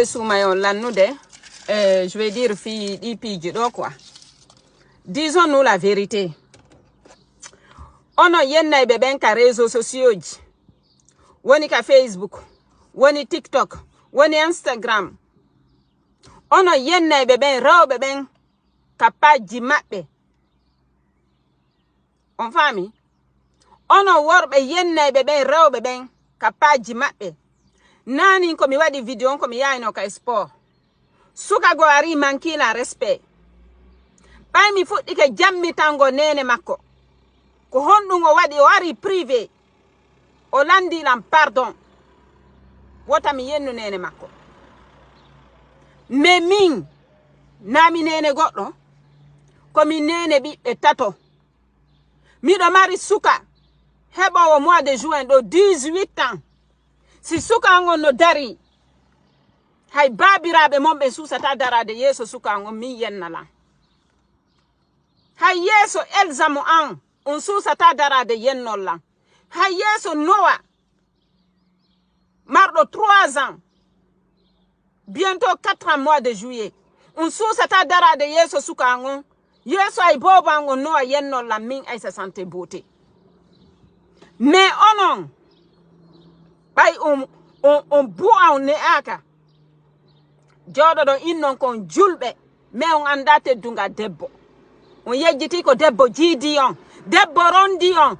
Soumayon l'annoude, je vais dire fille d'ipiji quoi. Disons-nous la vérité. On a yenna beben ka réseaux sociaux. Woni ka Facebook, woni TikTok, woni Instagram. On a yenna beben raw beben ka page mabbe. On fami? On a worbe yenna beben raw beben ka page mabbe. Nani ko mi wadi video ko mi yayno ka sport. Suka go ari manki la respect. Pay mi fuɗɗi ke jammi tango nene makko. Ko honɗugo wadi o ari privé. O landi lam pardon. Wota mi yennu nene makko. Me min nami nene goɗɗo ko mi nene ɓiɓɓe tato. Miɗo mari suka heɓowo mois de juin ɗo 18 ans. Si suka ngon no dari hay babiraɓe mon ɓe susata darade yeso suka ngon min yennala. Hay yeso Elsa mo an on susata darade yennolla. Hay yeso Noah marɗo 3 ans bientôt 4 ans mois de juillet on susata darade yeso suka ngon yeso ay boba ngon Noah yennolla min ay sa santé beauté. Mais onon bay on bu'a on ne aka jodo don innon kon julbe me on andate dunga debbo on yejjiti ko debbo jidi on debbo rondi on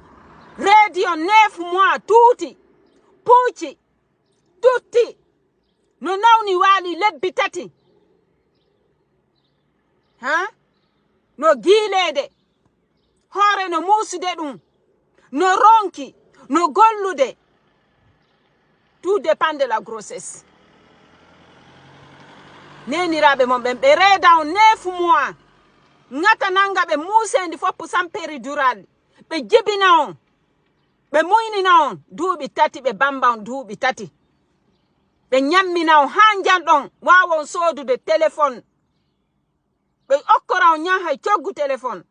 redi on 9 mois tuti puuci tutti no nawni wali lebbi tati ha no gilede hore no musude dum no ronki no gollude. Tout dépend de la grossesse. Nenirabe mon ben be reda on 9 mois. Ngata nanga be musendi foppu sam péridural. Be jibina on. Be moynina on duubi tati be bamba on duubi tati. Be nyammina on hanjan don wawo on sodude téléphone. Be okkora on nyaha coggu téléphone.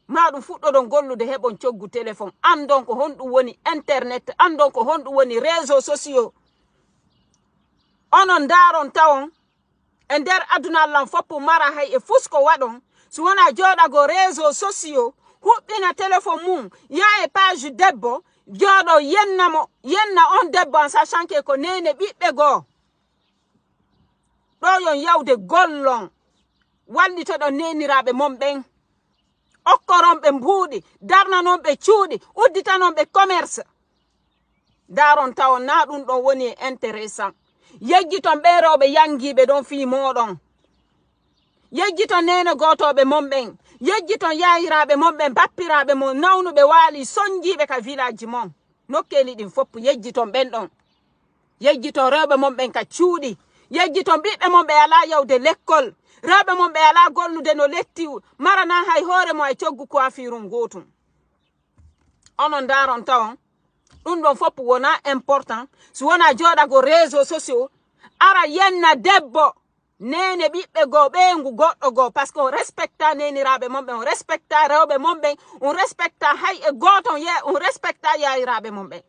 Maɗum fuɗɗoɗon gollude heɓon coggu téléphone andon ko honɗum woni internet andon ko honɗum woni réseaux sociaux onon daron tawon e nder aduna Allah foppu mara hay e fusko waɗon so wona joɗago réseaux sociaux huɓɓina téléphone mum ya e page debbo joɗo yenna on debbo en sachant que ko nene ɓiɓɓe goo ɗo yon yawde gollon wallitoɗon neniraɓe mon ɓen okkoron be mbuudi darnanon be cuudi udditanon be commerce daron taw na dum don woni intéressant yejjiton be rewbe yangibe don fi modon yejjiton nene gotobe momben yejjiton yaayirabe momben bappirabe mo nawnube wali sonjibe ka village mon nokkeli din fop yejjiton ben don yejjiton rewbe momben ka cuudi yejjiton bibbe mombe ala yawde l'école rabe mon be ala gollude no letti marana hay hore mo ay coggu ko afirun gotum onon daron tawon dum don fop wona important so wona joda go réseaux sociaux ara yenna debbo nene bibbe go bengu goddo go parce que on respecta neni rabe mon be on respecta rewbe mon be on respecta hay e goton ye on respecta yaay rabe mon be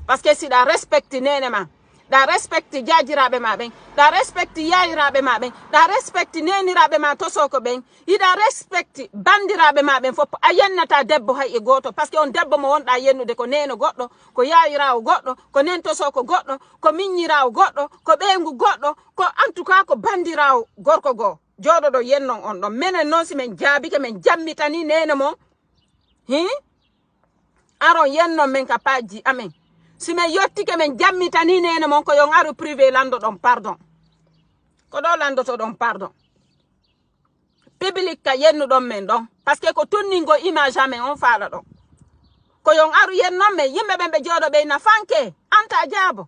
parce que si da respecte nene ma da respecte jajirabe ma ben da respecte yaayirabe ma ben da respecte nenirabe ma to soko ben ida respecte bandirabe ma ben fop ayennata debbo hay e goto parce que on debbo mo wonda yennude ko neno goddo ko yaayirawo goddo ko nen to soko goddo ko minyirawo goddo ko bengu goddo ko en tout cas ko bandirawo gorko go jodo do yennon on do menen non si men jaabike men jammitani nene mo aron yennon men ka paji amen. Si me yotti ke men jammitani nene mon ko yon aru privé lando don pardon. Ko do lando to don pardon. Public ka yennu don men don. Parce que ko tunningo image amen on fala don. Ko yon aru yenno men yimbe ben be jodo be na fanke. Anta jabo.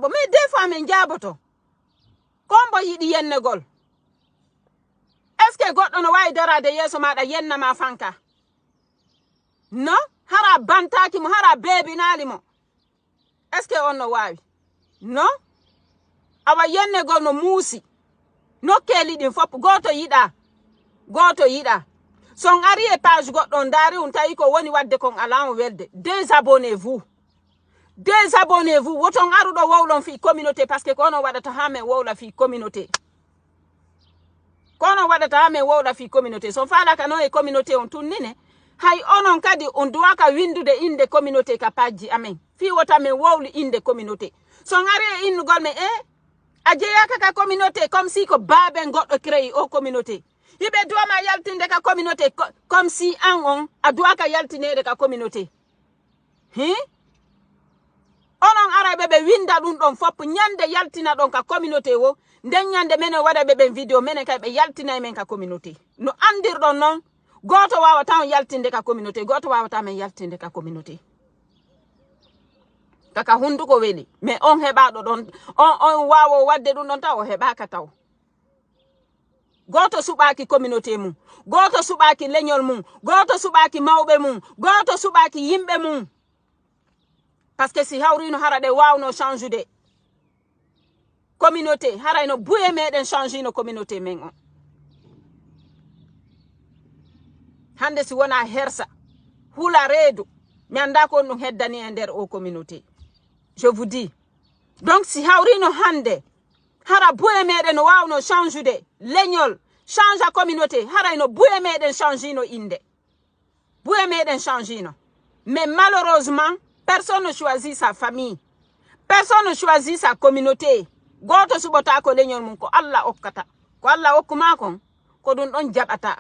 Mais des fois men jabo to. Kombo yidi yenne gol. Est-ce que goddo no way darade yeso ma da yenna ma fanka? No? Hara bantaki mo hara bebi nali mo. Est-ce que on no wawi? No? Awa yenne go no musi. No keli din fop goto yida. Son ari e page goddo ndari on tawi ko woni wadde kon alamu welde. Désabonnez-vous. Désabonnez-vous. Woton arudo wowlon fi communauté parce que kono wadata hame wowla fi communauté. Kono wadata hame wowla fi communauté. Son fala kano e communauté on tunnine. Hay onon kadi on doit ka windude inde communauté ka paji amen. Fi wota men wowli inde communauté. Son ari innu golme ajeya ka communauté comme si ko baben goddo créé o communauté. Yibe doit ma yaltinde ka communauté comme si an on a doit ka yaltinede ka communauté. Onon ara bebe winda dun don fop nyande yaltina don ka communauté wo den nyande mene wada bebe video mene kay be yaltina men ka communauté no andir don non goto wawa tan yaltinde ka communauté goto wawa tan men yaltinde ka communauté kaka hundu ko weli mais on heba do don on wawo wadde dun don taw heba ka taw goto subaki communauté mum goto subaki leñol mum goto subaki mawbe mum goto subaki yimbe mum. Parce que si hawrino harade wawno change de communauté harayno buye meden change no communauté men on. Hande si wona hersa hula redu mi anda ko dum heddani e nder o communauté. Je vous dis. Donc si hawrino hande hara buye meden no wawno change de leñol change a communauté harayno buye meden change no inde. Buye meden change no. Mais malheureusement personne ne choisit sa famille. Personne ne choisit sa communauté. Goto subota ko leñol mum ko Allah okkata. Ko Allah okkuma kon ko dun don jabata.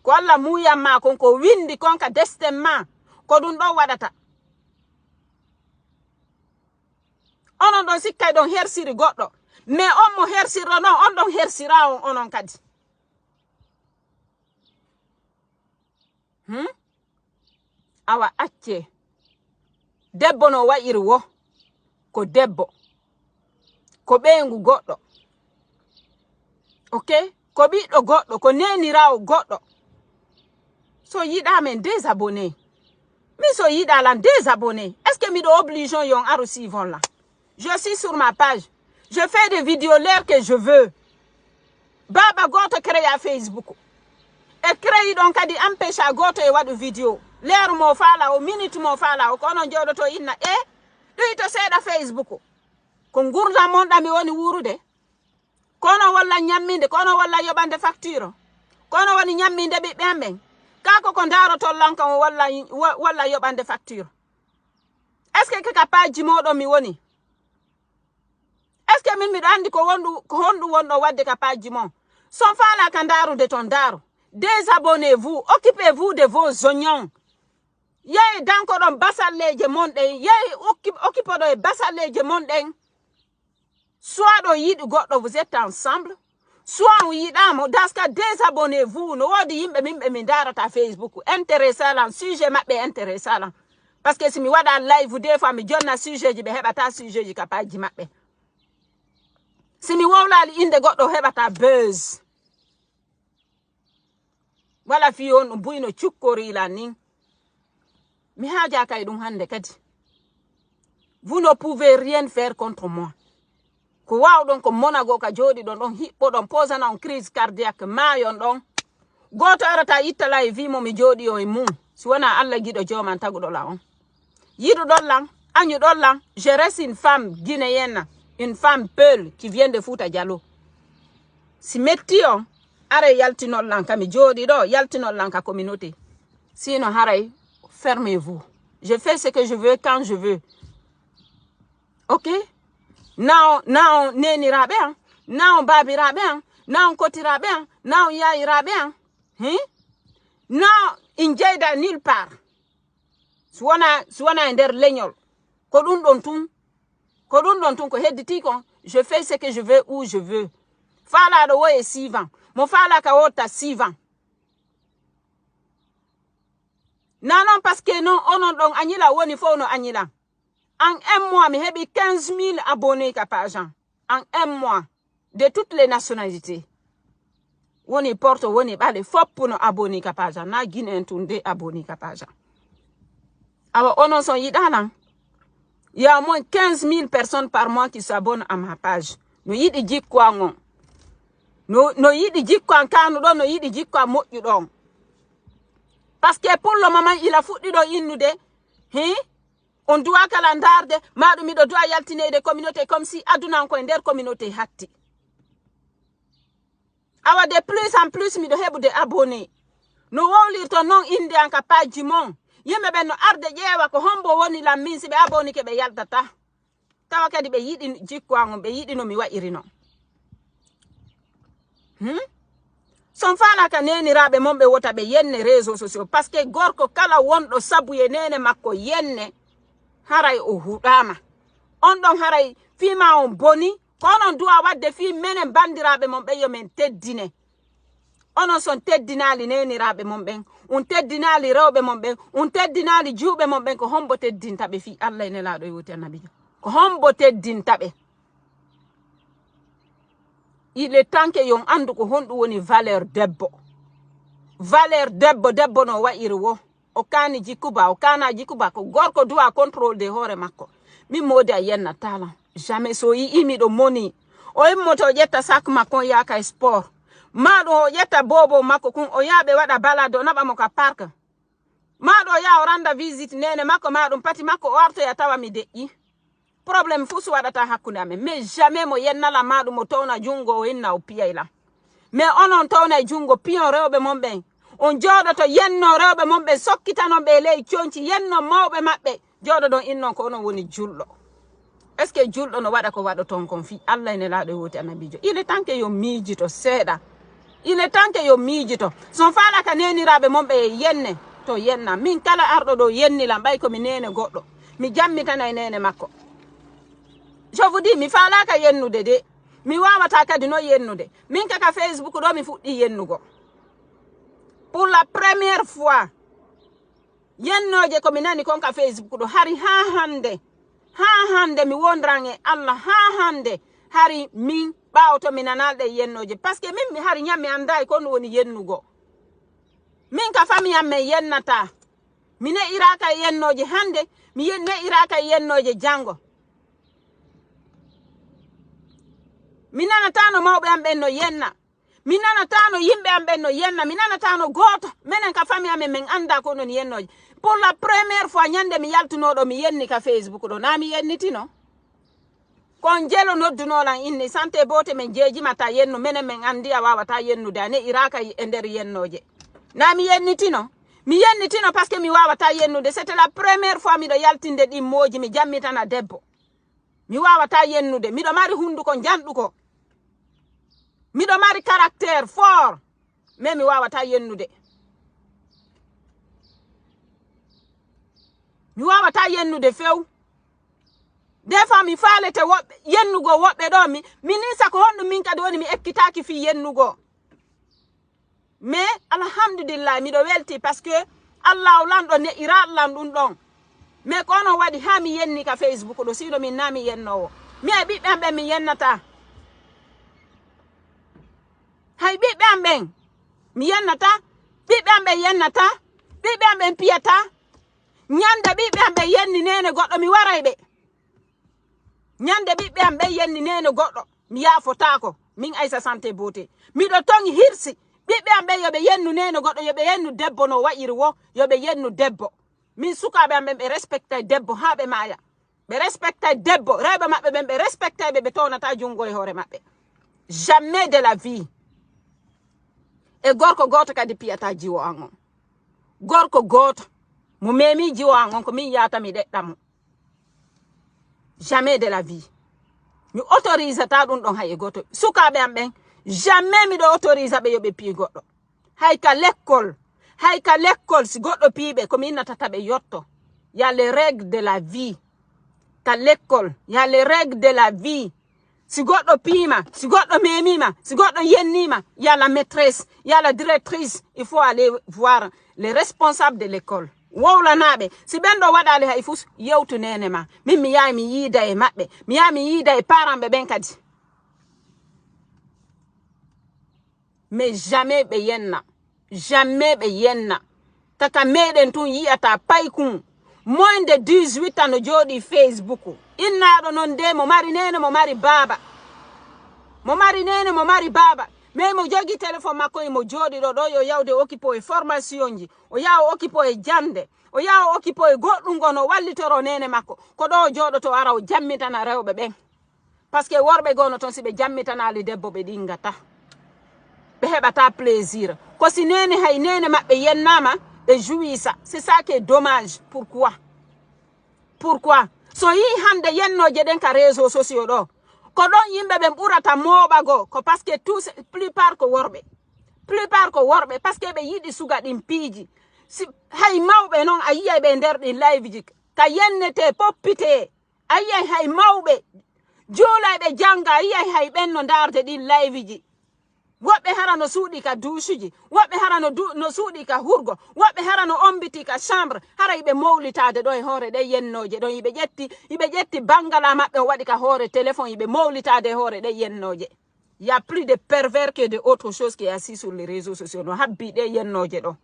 Ko Allah muyamma kon ko windi kon ka destin ma ko dun don wadata. Onon don sikkay don hersiri goddo. Mais on mo hersiro non on don hersira on onon kadi. Awa acce debbo no wa'iri wo ko debbo ko ɓeengu goɗɗo ok ko ɓiɗɗo goɗɗo ko nenirawo goɗɗo so yiɗa men désabonné mi so yiɗa lan désabonné est-ce que miɗo obligeon yon aru suivon là je suis sur ma page je fais des vidéos l'heure que je veux baba goto créa Facebook e créi ɗon kadi empêche a goto e waɗu vidéo leer mo fala o minute mo fala o kono jodoto inna ɗuy to seeɗa Facebook ko gurdam monɗa mi woni wurude kono walla ñamminde kono walla yoɓande facture kono woni ñamminde ɓiɓɓe amɓen kako ko darotol lan kan walla yoɓande facture est ce que kaka paji moɗon mi woni est ce que min miɗo andi ko honɗum wonɗo wadde ka paji mon son fala ka darude ton daru. Désabonnez-vous, occupez-vous de vos oignons. Yey danko don basalleje monɗen yey occupe do e basalleje monɗen soit do yidi goddo vous êtes ensemble soit on yidamo daska désabonnez-vous no wodi yimbe min darata Facebook intéressant lan sujet mabbe intéressant lan parce que si mi wada live des fois mi jonna sujet ji be hebata sujet ji kapaji mabbe si mi wowlali inde goddo hebata buzz wala fi on buyno cukkori la nin mi haja kay dum hande kadi vous ne pouvez rien faire contre moi ko wawdon ko monago ka jodi don hibbo don posana on crise cardiaque mayon don goto arata ittala e vimo mi jodi o e mum si wona Allah gido joman tagudo la on yidu dollan anyu dollan je reste une femme guinéenne une femme peul qui vient de Fouta Djalo si metti on are yaltinol lan ka mi jodi do yaltinol lan ka communauté sinon haray fermez-vous. Je fais ce que je veux quand je veux. Ok? Now neni raben, now babi raben, now koti raben, now yayi raben. Now injeda nulle part. Suwana ender leñol. Ko dun don tun ko hedditi kon. Je fais ce que je veux où je veux. Fala do woye suivant. Mo fala ka wota suivant. Non, parce que non, on donc Anila, on y faut no Anila. En un mois, mais j'ai 15 000 abonnés capageant. En un mois, de toutes les nationalités. On y porte, on y balé, faut pour nos abonnés capageant. Na Guinée, des abonnés capageant. Alors, on en son yidalan. Il y a au moins 15 000 personnes par mois qui s'abonnent à ma page. Nous yidi dik kwa ngon. No yidi dik kwa kanu don, no yidi dik kwa mot yu don. Parce que pour le moment, il a foutu dans une de, on doit kalandarde maɗum miɗo doit yaltinede communauté comme si aduna ko nder communauté hatti awa de plus en plus miɗo heɓude abonné no wowlirto non inde an ka page mon yimɓe ɓen no arde ƴeewa ko hombo woni lam min si ɓe aboni ke ɓe yaltata tawa kadi ɓe yiɗi jikku an ɓe yiɗi no mi wa'iri non son fala ka neniraɓe mon ɓe wota ɓe yenne réseaux sociaux parce que gorko kala wonɗo sabuye nene makko yenne haray o huɗama on ɗon haray fima on boni ko onon duwa wadde fi menen bandiraɓe mon ɓe yo men teddine onon son teddinali neniraɓe mon ɓen on teddinali rewɓe mon ɓen on teddinali juuɓe mon ɓen ko hombo teddinta ɓe fi Allah ene laaɗo e woti annabijo ko hombo teddinta ɓe il est temps que yon andu ko honɗum woni valeur debbo debbo no wa'iri wo o kani jikuba o kana jikuba ko gorko duwa contrôle de hoore makko min modi a yenna talan jamais so yi imiɗo moni o immoto o ƴetta sak makko yaka sport maɗo o ƴetta bobo makko kun o yaɓe waɗa balade o naɓa mo ka park maɗo o ya o randa visite nene makko maɗum pati makko o artoya tawa mi deƴƴi problème fu so waɗata hakkude amen mais jamais mo yennala maɗum o towna jungo o inna o piyaylam mais onon towna jungo piyon rewɓe mon ɓen on jooɗoto yenno rewɓe mon ɓen sokkitanon ɓe ley coñci yenno mawɓe maɓɓe jooɗo ɗon innon ko onon woni julɗo est ce que julɗo no waɗa ko waɗoton kon fi Allah ene laaɗo e woti annabijo il est temps que yo miijito seeɗa il est temps que yo miijito son faala ka neniraɓe mon ɓe yenne to yenna min kala arɗo ɗo yennilam ɓay komi nene goɗɗo mi jammitana e nene makko je vous dis mi faalaka yennude de mi wawata kadi no yennude min kaka Facebook ɗo mi fuɗɗi yennugo pour la première fois yennoje komi nani kon ka Facebook ɗo hari ha hande mi wondran e Allah ha hande hari min ɓawto mi nanalɗe yennoje parce que min mi hari ñammi anday kon woni yennugo min ka famille am men yennata mi ne iraka yennoje hande mi ne iraka yennoje jango mi nanatano mawɓe am ɓen no yenna mi nanatano yimɓe am ɓen no yenna mi nanatano goto minen ka famille amen min anda ko non yennoje pour la première fois ñande mi yaltunoɗo mi yenni ka Facebook ɗo na mi yennitino kon jelo noddunolan inni santé bote men jeejimata yennu minen min andi a wawata yennude ane iraka e nder yennoje na mi yennitino parce que mi wawata yennude c'était la première fois miɗo yaltinde ɗimmoji mi jammitana debbo mi wawata yennude miɗo mari hunduko janɗuko miɗo mari caractère fort mais mi wawata yennude few des fois mi faalete woɓɓe yennugo woɓɓe ɗo minisa ko honɗum min kadi woni mi ekkitaki fi yennugo mais alhamdulillah miɗo welti parce que Allah o lanɗo ne iraɗlam ɗum ɗon mais ko onon waɗi ha mi yenni ka Facebook ɗo siɗo min na mi yennowo mi e ɓiɓɓe am ɓen mi yennata hay ɓiɓɓe am ɓen mi yennata ɓiɓɓe am ɓen yennata ɓiɓɓe am ɓen piyata ñande ɓiɓɓe am ɓen yenni nene goɗɗo mi waray ɓe ñande ɓiɓɓe am ɓen yenni nene goɗɗo mi yaafotako min Aissa Santé Beauté miɗo toŋi hirsi ɓiɓɓe am ɓen yoɓe yennu nene goɗɗo yoɓe yennu debbo no wa'iri wo yoɓe yennu debbo min sukaɓe am ɓen ɓe respectay debbo ha ɓe maya ɓe respectay debbo rewɓe maɓɓe ɓen ɓe respectay ɓe townata jungo e hoore maɓɓe jamais de la vie e gorko goto kadi piyata jiwo an on gorko goto mo memi jiwo an on ko min yata mi ɗeɗɗamo jamais de la vie mi autorise ta ɗum ɗon hay e goto sukaɓe am ɓen jamais miɗo autorise ɓe yoɓe pii goɗɗo hay ka l'école si goɗɗo piiɓe komi innatata ɓe yotto y a les règles de la vie ka l'école y a les règles de la vie si goɗɗo piima si goɗɗo memima si goɗɗo yennima y a la maîtresse y a la directrice il faut aller voir les responsables de l'école wowlanaɓe si ɓen ɗo waɗali hay fus yewtu nene ma min mi yaha mi yiida e maɓɓe mi yaha mi yiida e parent ɓe ɓen kadi mais jamais ɓe yenna kaka meɗen tun yiyata paykun moins de 18 ans no jooɗi Facebook innaɗo non de mo mari nene mo mari baba mais mo jogi téléphone makko mo jodi do yo yawde occupo e formation ji o yaw occupo e jande o yaw occupo e goddum gono wallitoro nene makko ko do jodo to ara o jammitana rewbe ben parce que worbe gono ton sibe jammitanali debbo be dingata be hebata plaisir ko si nene hay nene mabbe yennama be jouissa c'est ça qui est dommage. Pourquoi so yi hande yennoje den ka réseaux sociaux do ko don yimbe be burata mobago ko parce que tout plupart ko worbe parce que be yidi suga dim piiji si hay mawbe non ayi be nder di live ji ka yennete poppite ayi hay mawbe jola be janga ayi hay benno ndarde di live ji woɓɓe harano suuɗi ka douche woɓɓe harano no suuɗi ka hurgo woɓɓe harano ombiti ka chambre hara yiɓe mawlitade ɗo e hoore ɗe yennoje ɗon yiɓe ƴetti bangala maɓɓe o waɗi ka hoore téléphone yiɓe mawlitade e hoore ɗe yennoje. Il y a plus de pervers que de autre chose qui est assis sur les réseaux sociaux no habbi ɗe yennoje ɗo.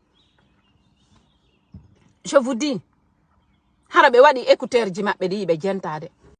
Je vous dis hara ɓe waɗi écouteur ji maɓɓe ɗi yiɓe jentade